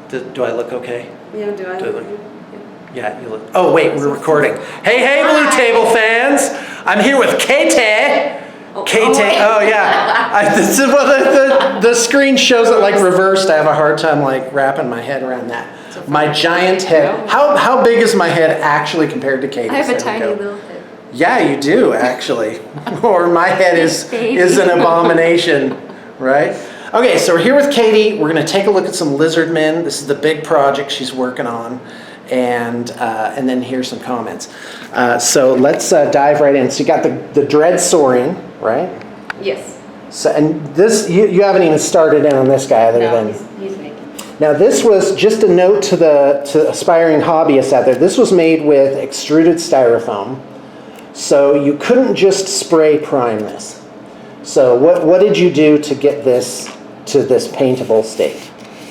Do I look okay? Yeah, do I look? Yeah, you look. Oh wait, we're recording. Hey, Blue Table fans! I'm here with Katie. Katie. Oh yeah. This is what the screen shows it like reversed. I have a hard time like wrapping my head around that. My giant head. How big is my head actually compared to Katie's? I have a tiny little head. Yeah, you do actually. Or my head is an abomination, right? Okay, so we're here with Katie. We're going to take a look at some Lizardmen. This is the big project she's working on, and then here's some comments. So let's dive right in. So you got the dread soaring, right? Yes. So and this you haven't even started in on this guy other than he's making. Now this was just a note to aspiring hobbyists out there. This was made with extruded styrofoam, so you couldn't just spray prime this. So what did you do to get this to this paintable state?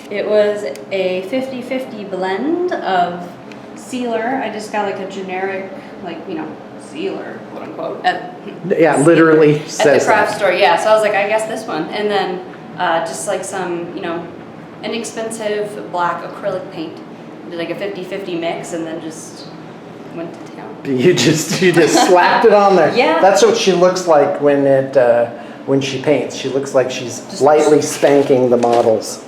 It was a 50-50 blend of sealer. I just got like a generic, sealer, quote unquote. Yeah, literally at says the craft that. store. Yeah, so I was like, I guess this one, and then just like some, inexpensive black acrylic paint. Did like a 50-50 mix, and then just went to town. You just slapped it on there. Yeah. That's what she looks like when she paints. She looks like she's Just lightly spanking the models.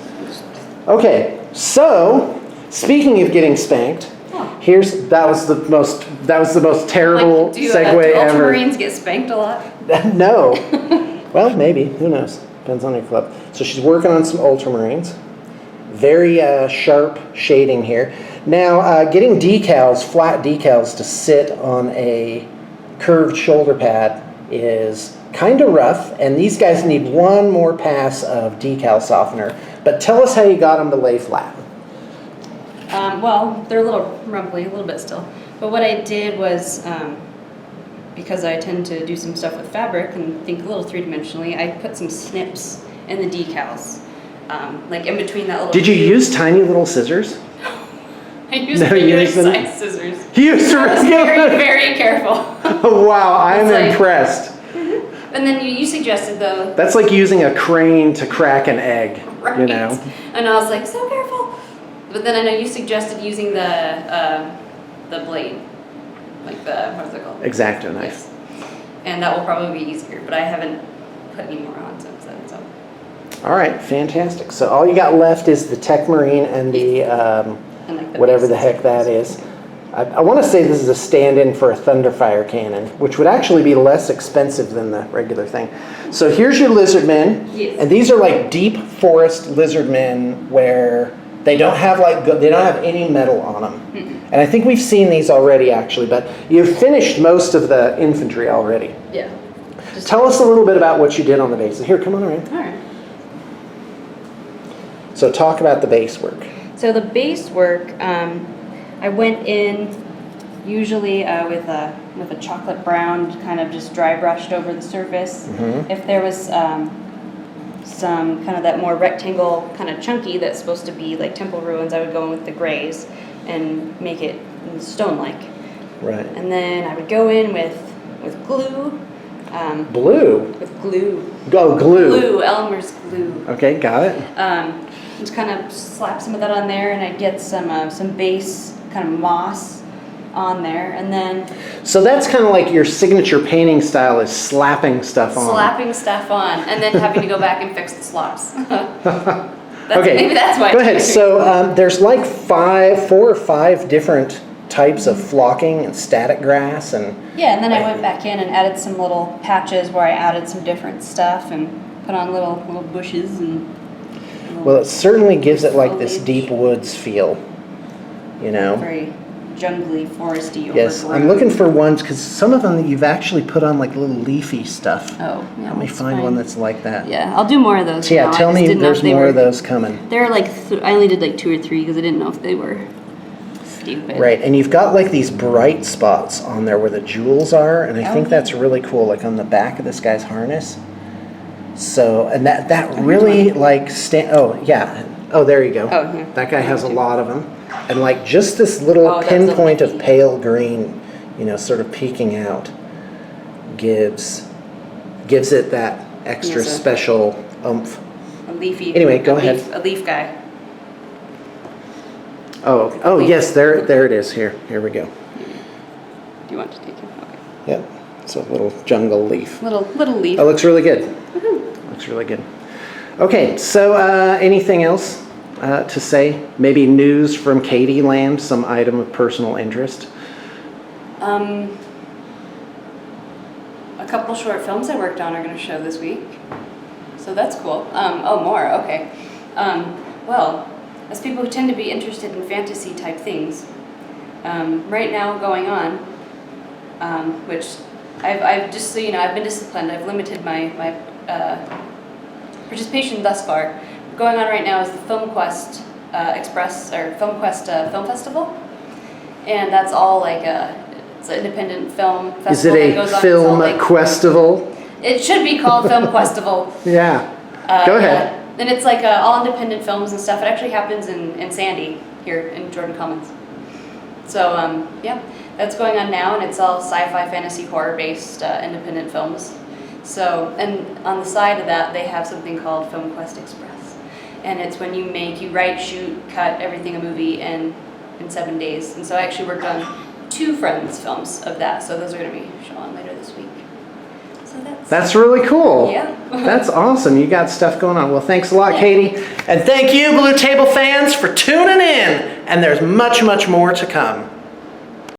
Okay, so speaking of getting spanked, that was the most terrible do segue ever. Ultramarines get spanked a lot? No. Well, maybe. Who knows? Depends on your club. So she's working on some Ultramarines. Very sharp shading here. Now, getting flat decals to sit on a curved shoulder pad is kind of rough, and these guys need one more pass of decal softener. But tell us how you got them to lay flat. Well, they're a little rumbly, a little bit still. But what I did was, because I tend to do some stuff with fabric and think a little three-dimensionally, I put some snips in the decals, like in between that little... Did you use tiny little scissors? I used regular-sized scissors. You used I was very, very careful. Oh, wow, I'm impressed. And then you suggested, though... That's like using a crane to crack an egg, right. And I was like, so careful. But then I know you suggested using the blade, like what's it called? X-Acto knife. Yes. And that will probably be easier, but I haven't put any more on since then. So. All right, fantastic. So all you got left is the Tech Marine and the whatever the heck that is. I want to say this is a stand-in for a Thunderfire cannon, which would actually be less expensive than the regular thing. So here's your Lizardmen, and these are like deep forest Lizardmen where they don't have any metal on them. Mm-mm. And I think we've seen these already actually, but you've finished most of the infantry already. Yeah. Tell us a little bit about what you did on the bases. Here, come on around. All right. So talk about the base work. So the base work, I went in usually with a chocolate brown, kind of just dry brushed over the surface. Mm-hmm. If there was some kind of that more rectangle, kind of chunky that's supposed to be like temple ruins, I would go in with the grays and make it stone-like. Right. And then I would go in with glue. Blue? With glue. Go glue. Glue, Elmer's glue. Okay, got it. Just kind of slap some of that on there, and I'd get some base kind of moss on there, and then... So that's kind of like your signature painting style is slapping stuff on. Slapping stuff on, and then having to go back and fix the slops. Okay. Maybe that's why. Go ahead. So there's like 4 or 5 different types of flocking and static grass and... Yeah, and then I went back in and added some little patches where I added some different stuff and put on little bushes and... Well, it certainly gives it like this deep woods feel, Very jungly, foresty. Yes, I'm looking for ones because some of them you've actually put on like little leafy stuff. Oh, yeah. Let me find one that's like that. Yeah, I'll do more of those. So yeah, tell me there's more of those coming. They're like, I only did like 2 or 3 because I didn't know if they were stupid. Right, and you've got like these bright spots on there where the jewels are, and I think that's really cool, like on the back of this guy's harness. So, and that really like, oh yeah, oh there you go. Oh, yeah. That guy has a lot of them. And like just this little pinpoint of pale green, sort of peeking out gives it that extra special oomph. A leafy. Anyway, go ahead. A leaf guy. Oh, yes, there it is. Here we go. Do you want to take it? Okay. Yep, it's a little jungle leaf. Little leaf. Oh, looks really good. Looks really good. Okay, so anything else to say? Maybe news from Katie Land, some item of personal interest? A couple short films I worked on are going to show this week. So that's cool. More, okay. Well, as people who tend to be interested in fantasy type things, right now going on, which I've just so you know, I've been disciplined. I've limited my participation thus far. Going on right now is the FilmQuest Express or FilmQuest Film Festival, and that's all like it's an independent film festival. Is it that a goes on film questival? It should be called Film Questival. Yeah. Go ahead. Yeah. And it's like all independent films and stuff. It actually happens in Sandy here in Jordan Commons. So yeah, that's going on now, and it's all sci-fi, fantasy, horror-based independent films. So, and on the side of that, they have something called FilmQuest Express, and it's when you write, shoot, cut everything a movie in 7 days. And so I actually worked on 2 friends' films of that. So those are going to be shown later this week. So that's really cool. Yeah. That's awesome. You got stuff going on. Well, thanks a lot, Katie. And thank you, Blue Table fans, for tuning in. And there's much, much more to come.